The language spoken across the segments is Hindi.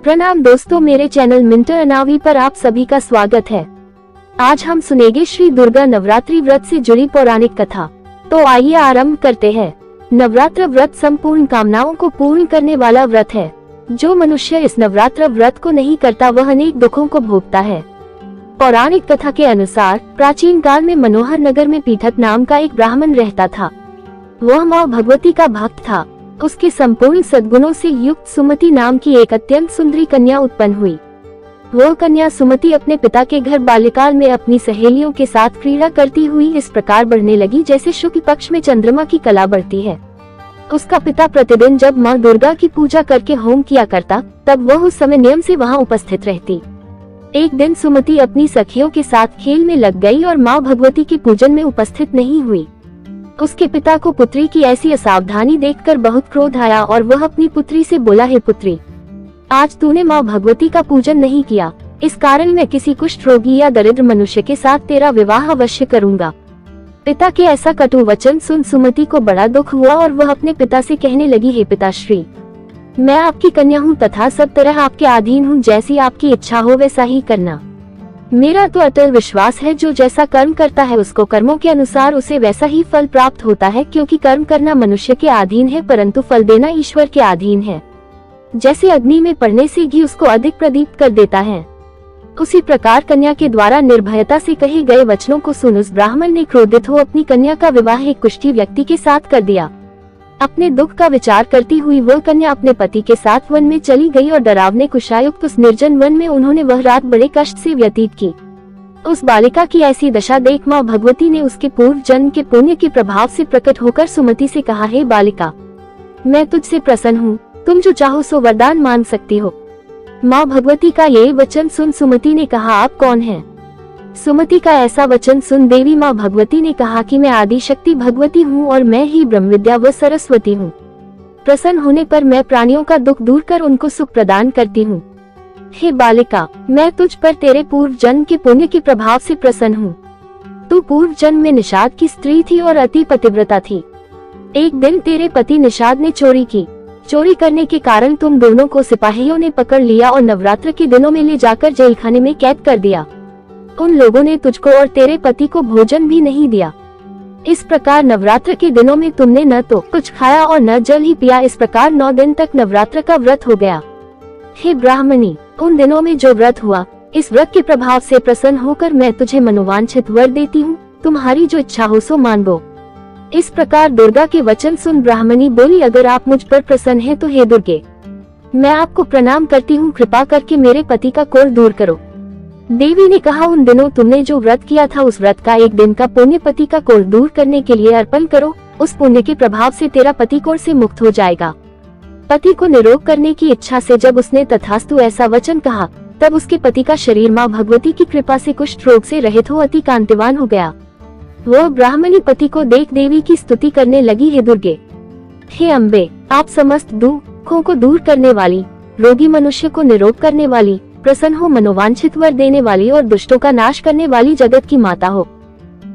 प्रणाम दोस्तों, मेरे चैनल मिंटर अनावी पर आप सभी का स्वागत है। आज हम सुनेंगे श्री दुर्गा नवरात्रि व्रत से जुड़ी पौराणिक कथा। तो आइए आरंभ करते हैं। नवरात्र व्रत संपूर्ण कामनाओं को पूर्ण करने वाला व्रत है। जो मनुष्य इस नवरात्र व्रत को नहीं करता वह अनेक दुखों को भोगता है। पौराणिक कथा के अनुसार प्राचीन काल में मनोहर नगर में पीठक नाम का एक ब्राह्मण रहता था। वह माँ भगवती का भक्त था। उसके संपूर्ण सद्गुणों से युक्त सुमति नाम की एक अत्यंत सुंदरी कन्या उत्पन्न हुई। वह कन्या सुमति अपने पिता के घर बाल्यकाल में अपनी सहेलियों के साथ क्रीड़ा करती हुई इस प्रकार बढ़ने लगी जैसे शुक्ल पक्ष में चंद्रमा की कला बढ़ती है। उसका पिता प्रतिदिन जब माँ दुर्गा की पूजा करके होम किया करता तब वह उस समय नियम से वहाँ उपस्थित रहती। एक दिन सुमति अपनी सखियों के साथ खेल में लग गई और माँ भगवती के पूजन में उपस्थित नहीं हुई। उसके पिता को पुत्री की ऐसी असावधानी देखकर बहुत क्रोध आया और वह अपनी पुत्री से बोला, हे पुत्री, आज तूने माँ भगवती का पूजन नहीं किया, इस कारण मैं किसी कुष्ठ रोगी या दरिद्र मनुष्य के साथ तेरा विवाह अवश्य करूंगा। पिता के ऐसा कटु वचन सुन सुमति को बड़ा दुख हुआ और वह अपने पिता से कहने लगी, हे पिताश्री, मैं आपकी कन्या हूँ तथा सब तरह आपके अधीन हूँ, जैसी आपकी इच्छा हो वैसा ही करना। मेरा तो अटल विश्वास है जो जैसा कर्म करता है उसको कर्मों के अनुसार उसे वैसा ही फल प्राप्त होता है, क्योंकि कर्म करना मनुष्य के अधीन है परंतु फल देना ईश्वर के अधीन है। जैसे अग्नि में पड़ने से घी उसको अधिक प्रदीप्त कर देता है, उसी प्रकार कन्या के द्वारा निर्भयता से कहे गए वचनों को सुन उस ब्राह्मण ने क्रोधित हो अपनी कन्या का विवाह एक कुष्ठी व्यक्ति के साथ कर दिया। अपने दुख का विचार करती हुई वह कन्या अपने पति के साथ वन में चली गई और डरावने कुशायुक्त उस निर्जन वन में उन्होंने वह रात बड़े कष्ट से व्यतीत की। उस बालिका की ऐसी दशा देख माँ भगवती ने उसके पूर्व जन्म के पुण्य के प्रभाव से प्रकट होकर सुमति से कहा, हे बालिका, मैं तुझसे प्रसन्न हूँ, तुम जो चाहो सो वरदान मांग सकती हो। माँ भगवती का ये वचन सुन सुमति ने कहा, आप कौन हैं? सुमति का ऐसा वचन सुन देवी माँ भगवती ने कहा कि मैं आदि शक्ति भगवती हूँ और मैं ही ब्रह्म विद्या व सरस्वती हूँ। प्रसन्न होने पर मैं प्राणियों का दुख दूर कर उनको सुख प्रदान करती हूँ। हे बालिका, मैं तुझ पर तेरे पूर्व जन्म के पुण्य के प्रभाव से प्रसन्न हूँ। तू पूर्व जन्म में निषाद की स्त्री थी और अति पतिव्रता थी। एक दिन तेरे पति निषाद ने चोरी की। चोरी करने के कारण तुम दोनों को सिपाहियों ने पकड़ लिया और नवरात्र के दिनों में ले जाकर जेल खाने में कैद कर दिया। उन लोगों ने तुझको और तेरे पति को भोजन भी नहीं दिया। इस प्रकार नवरात्र के दिनों में तुमने न तो कुछ खाया और न जल ही पिया। इस प्रकार 9 दिन तक नवरात्र का व्रत हो गया। हे ब्राह्मणी, उन दिनों में जो व्रत हुआ, इस व्रत के प्रभाव से प्रसन्न होकर मैं तुझे मनोवांछित वर देती हूँ, तुम्हारी जो इच्छा हो सो मांगो। इस प्रकार दुर्गा के वचन सुन ब्राह्मणी बोली, अगर आप मुझ पर प्रसन्न हैं तो हे दुर्गे, मैं आपको प्रणाम करती हूँ, कृपा करके मेरे पति का कोढ़ दूर करो। देवी ने कहा, उन दिनों तुमने जो व्रत किया था उस व्रत का एक दिन का पुण्य पति का कोढ़ दूर करने के लिए अर्पण करो। उस पुण्य के प्रभाव से तेरा पति कोढ़ से मुक्त हो जाएगा। पति को निरोग करने की इच्छा से जब उसने तथास्तु ऐसा वचन कहा तब उसके पति का शरीर माँ भगवती की कृपा से कुष्ठ रोग से रहित हो अति कांतिवान हो गया। वह ब्राह्मणी पति को देख देवी की स्तुति करने लगी, हे दुर्गे, हे अम्बे, आप समस्त दुखों को दूर करने वाली, रोगी मनुष्य को निरोग करने वाली, प्रसन्न हो, मनोवांछित वर देने वाली और दुष्टों का नाश करने वाली जगत की माता हो।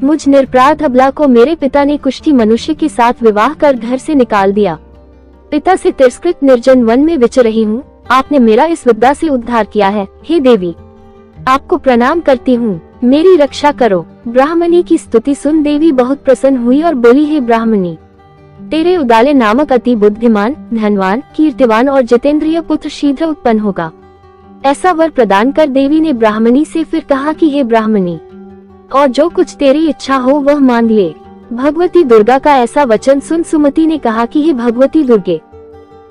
मुझ निरपराध अबला को मेरे पिता ने कुष्ठी मनुष्य के साथ विवाह कर घर से निकाल दिया। पिता से तिरस्कृत निर्जन वन में विचर रही हूँ, आपने मेरा इस विपदा से उद्धार किया है। हे देवी, आपको प्रणाम करती हूँ, मेरी रक्षा करो। ब्राह्मणी की स्तुति सुन देवी बहुत प्रसन्न हुई और बोली, हे ब्राह्मणी, तेरे उदाले नामक अति बुद्धिमान, धनवान, कीर्तिवान और जितेंद्रिय पुत्र शीघ्र उत्पन्न होगा। ऐसा वर प्रदान कर देवी ने ब्राह्मणी से फिर कहा कि हे ब्राह्मणी, और जो कुछ तेरी इच्छा हो वह मांग ले। भगवती दुर्गा का ऐसा वचन सुन सुमति ने कहा कि हे भगवती दुर्गे,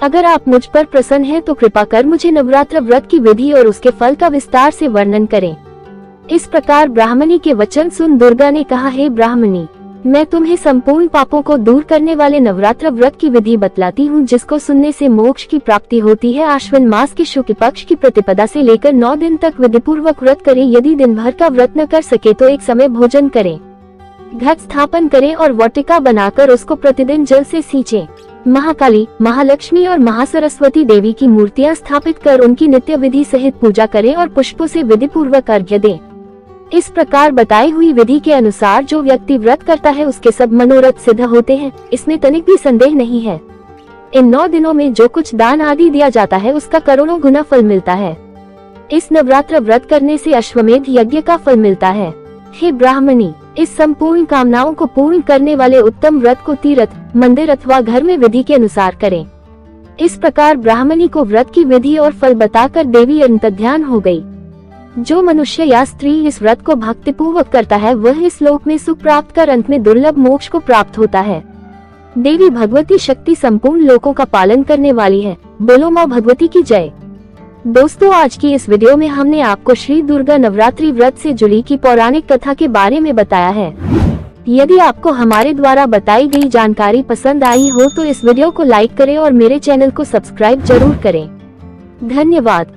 अगर आप मुझ पर प्रसन्न हैं तो कृपा कर मुझे नवरात्र व्रत की विधि और उसके फल का विस्तार से वर्णन करें। इस प्रकार ब्राह्मणी के वचन सुन दुर्गा ने कहा, हे ब्राह्मणी, मैं तुम्हें संपूर्ण पापों को दूर करने वाले नवरात्र व्रत की विधि बतलाती हूँ, जिसको सुनने से मोक्ष की प्राप्ति होती है। आश्विन मास के शुक्ल पक्ष की प्रतिपदा से लेकर 9 दिन तक विधिपूर्वक व्रत करें। यदि दिन भर का व्रत न कर सके तो एक समय भोजन करें। घट स्थापन करें और वाटिका बनाकर उसको प्रतिदिन जल से सींचें। महाकाली, महालक्ष्मी और महासरस्वती देवी की मूर्तियाँ स्थापित कर उनकी नित्य विधि सहित पूजा करें और पुष्पों से विधिपूर्वक अर्घ्य दें। इस प्रकार बताई हुई विधि के अनुसार जो व्यक्ति व्रत करता है उसके सब मनोरथ सिद्ध होते हैं, इसमें तनिक भी संदेह नहीं है। इन 9 दिनों में जो कुछ दान आदि दिया जाता है उसका करोड़ों गुना फल मिलता है। इस नवरात्र व्रत करने से अश्वमेध यज्ञ का फल मिलता है। हे ब्राह्मणी, इस संपूर्ण कामनाओं को पूर्ण करने वाले उत्तम व्रत को तीर्थ, मंदिर अथवा घर में विधि के अनुसार करें। इस प्रकार ब्राह्मणी को व्रत की विधि और फल बताकर देवी अंतर्ध्यान हो गई। जो मनुष्य या स्त्री इस व्रत को भक्तिपूर्वक करता है वह इस लोक में सुख प्राप्त कर अंत में दुर्लभ मोक्ष को प्राप्त होता है। देवी भगवती शक्ति संपूर्ण लोकों का पालन करने वाली है। बोलो माँ भगवती की जय। दोस्तों, आज की इस वीडियो में हमने आपको श्री दुर्गा नवरात्रि व्रत से जुड़ी की पौराणिक कथा के बारे में बताया है। यदि आपको हमारे द्वारा बताई गई जानकारी पसंद आई हो तो इस वीडियो को लाइक करें और मेरे चैनल को सब्सक्राइब जरूर करें। धन्यवाद।